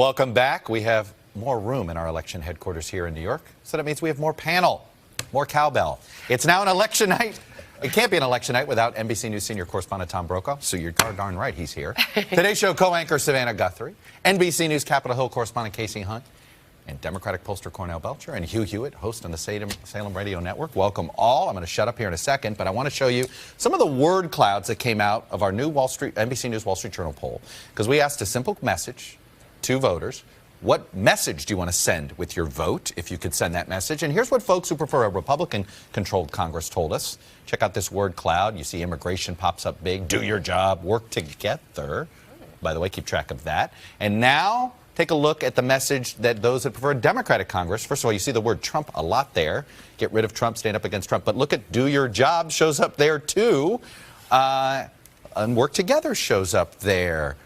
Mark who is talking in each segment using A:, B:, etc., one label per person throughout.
A: Welcome back. We have more room in our election headquarters here in New York, so that means we have more panel, more cowbell. It's now an election night. It can't be an election night without NBC News senior correspondent Tom Brokaw, so you're darn right he's here. Today's show co-anchor Savannah Guthrie, NBC News Capitol Hill correspondent Kasie Hunt, and Democratic pollster Cornell Belcher, and Hugh Hewitt, host on the Salem Radio Network. Welcome all. I'm going to shut up here in a second, but I want to show you some of the word clouds that came out of our new NBC News Wall Street Journal poll, because we asked a simple message to voters. What message do you want to send with your vote, if you could send that message? And here's what folks who prefer a Republican-controlled Congress told us. Check out this word cloud. You see immigration pops up big. Do your job. Work together. By the way, keep track of that. And now, take a look at the message that those that prefer a Democratic Congress. First of all, you see the word Trump a lot there. Get rid of Trump, stand up against Trump. But look at do your job shows up there, too. And work together shows up there.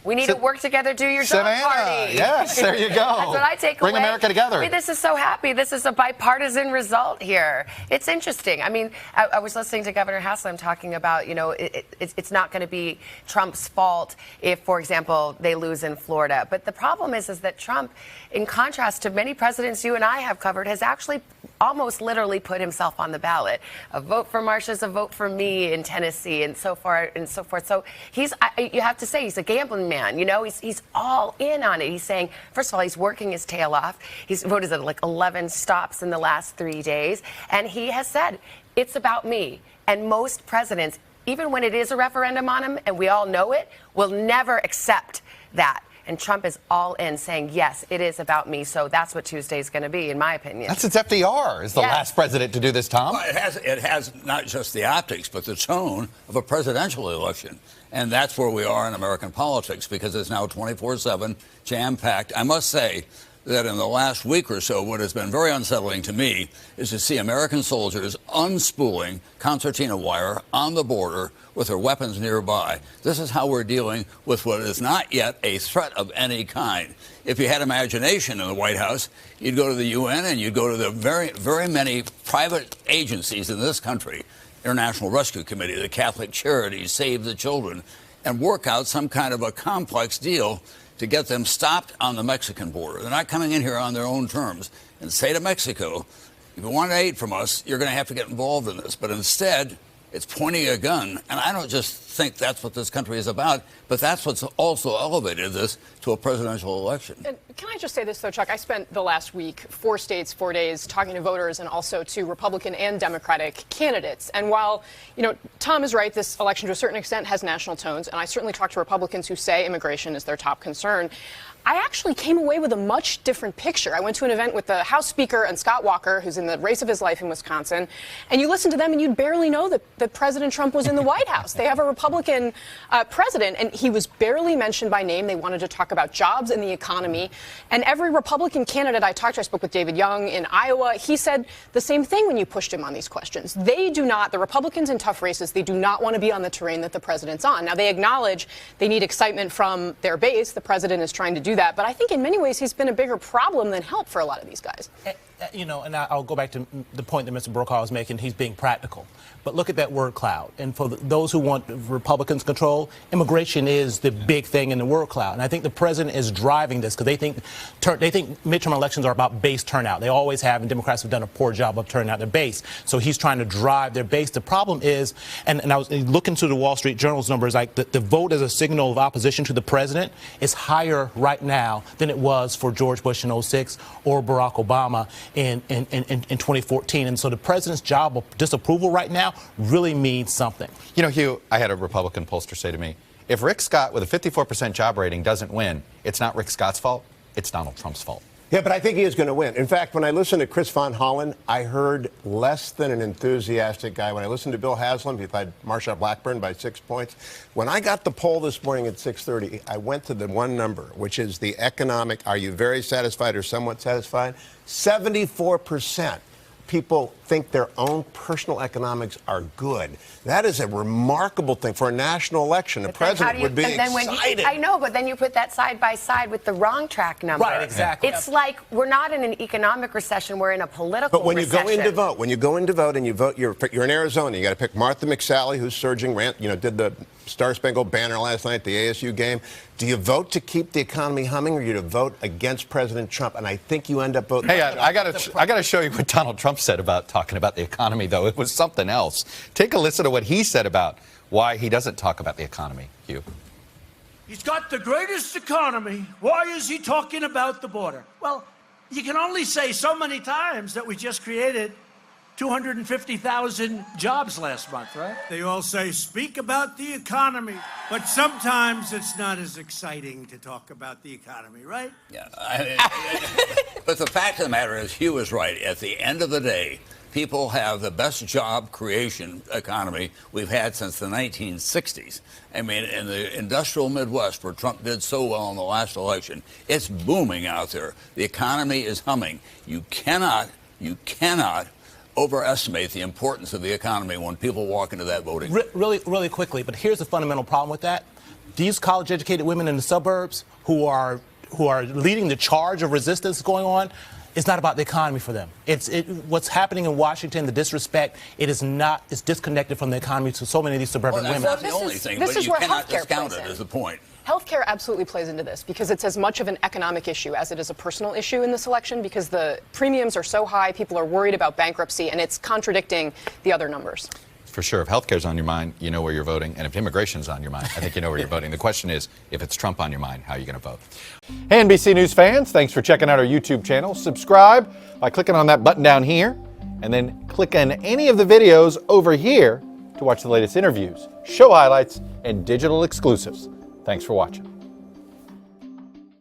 B: We need to work together, do your job
A: Savannah,
B: party.
A: Yes, there you go.
B: That's what I take away.
A: Bring America together.
B: I mean, this is so happy. This is a bipartisan result here. It's interesting. I mean, I was listening to Governor Haslam talking about, you know, it's not going to be Trump's fault if, for example, they lose in Florida. But the problem is that Trump, in contrast to many presidents you and I have covered, has actually almost literally put himself on the ballot. A vote for Marsha is a vote for me in Tennessee, and so far and so forth. So you have to say he's a gambling man. You know, he's all in on it. He's saying, first of all, he's working his tail off. He's voted at like 11 stops in the last 3 days, and he has said it's about me. And most presidents, even when it is a referendum on him, and we all know it, will never accept that. And Trump is all in, saying, yes, it is about me. So that's what Tuesday is going to be, in my opinion.
A: That's FDR is the last president to do this, Tom.
C: Well, it has not just the optics, but the tone of a presidential election. And that's where we are in American politics, because it's now 24/7, jam-packed. I must say that in the last week or so, what has been very unsettling to me is to see American soldiers unspooling concertina wire on the border with their weapons nearby. This is how we're dealing with what is not yet a threat of any kind. If you had imagination in the White House, you'd go to the UN and you'd go to the very, very many private agencies in this country, International Rescue Committee, the Catholic Charities, Save the Children, and work out some kind of a complex deal to get them stopped on the Mexican border. They're not coming in here on their own terms. And say to Mexico, if you want aid from us, you're going to have to get involved in this. But instead, it's pointing a gun. And I don't just think that's what this country is about, but that's what's also elevated this to a presidential election.
D: And can I just say this, though, Chuck? I spent the last week, 4 states, 4 days, talking to voters and also to Republican and Democratic candidates. And while, you know, Tom is right, this election to a certain extent has national tones, and I certainly talk to Republicans who say immigration is their top concern, I actually came away with a much different picture. I went to an event with the House Speaker and Scott Walker, who's in the race of his life in Wisconsin, and you listen to them and you'd barely know that President Trump was in the White House. They have a Republican president, and he was barely mentioned by name. They wanted to talk about jobs and the economy. And every Republican candidate I talked to, I spoke with David Young in Iowa, he said the same thing when you pushed him on these questions. They do not, the Republicans in tough races, they do not want to be on the terrain that the president's on. Now, they acknowledge they need excitement from their base. The president is trying to do that. But I think in many ways he's been a bigger problem than help for a lot of these guys.
E: You know, and I'll go back to the point that Mr. Brokaw was making. He's being practical. But look at that word cloud. And for those who want Republicans control, immigration is the big thing in the word cloud. And I think the president is driving this because they think midterm elections are about base turnout. They always have, and Democrats have done a poor job of turning out their base. So he's trying to drive their base. The problem is, and I was looking to the Wall Street Journal's numbers, like the vote as a signal of opposition to the president is higher right now than it was for George Bush in 2006 or Barack Obama in 2014. And so the president's job of disapproval right now really means something.
A: You know, Hugh, I had a Republican pollster say to me, if Rick Scott with a 54% job rating doesn't win, it's not Rick Scott's fault, it's Donald Trump's fault.
F: Yeah, but I think he is going to win. In fact, when I listened to Chris Von Hollen, I heard less than an enthusiastic guy. When I listened to Bill Haslam, he had Marsha Blackburn by 6 points. When I got the poll this morning at 6:30, I went to the one number, which is the economic, are you very satisfied or somewhat satisfied? 74%. People think their own personal economics are good. That is a remarkable thing for a national election. The president would be excited.
B: I know, but then you put that side by side with the wrong track number.
E: Right, exactly.
B: It's like we're not in an economic recession, we're in a political
F: But when
B: recession.
F: you go in to vote, and you vote, you're in Arizona, you got to pick Martha McSally, who's surging, did the Star Spangled Banner last night, the ASU game. Do you vote to keep the economy humming, or do you vote against President Trump? And I think you end up voting.
A: Hey, I got to show you what Donald Trump said about talking about the economy, though. It was something else. Take a listen to what he said about why he doesn't talk about the economy, Hugh.
G: He's got the greatest economy. Why is he talking about the border? Well, you can only say so many times that we just created 250,000 jobs last month, right? They all say, speak about the economy. But sometimes it's not as exciting to talk about the economy, right?
C: Yeah. But the fact of the matter is, Hugh is right. At the end of the day, people have the best job creation economy we've had since the 1960s. I mean, in the industrial Midwest, where Trump did so well in the last election, it's booming out there. The economy is humming. You cannot overestimate the importance of the economy when people walk into that voting.
E: Really quickly, but here's the fundamental problem with that. These college-educated women in the suburbs who are leading the charge of resistance going on, it's not about the economy for them. What's happening in Washington, the disrespect, it's disconnected from the economy to so many of these suburban
C: Well,
E: women.
C: that's not the only thing,
D: this
C: but
D: is
C: you
D: where
C: cannot
D: healthcare
C: discount
D: plays
C: it
D: in.
C: is the point.
D: Healthcare absolutely plays into this because it's as much of an economic issue as it is a personal issue in this election because the premiums are so high, people are worried about bankruptcy, and it's contradicting the other numbers.
A: For sure, if healthcare's on your mind, you know where you're voting. And if immigration's on your mind, I think you know where you're voting. The question is, if it's Trump on your mind, how are you going to vote? Hey, NBC News fans, thanks for checking out our YouTube channel. Subscribe by clicking on that button down here, and then click on any of the videos over here to watch the latest interviews, show highlights, and digital exclusives. Thanks for watching.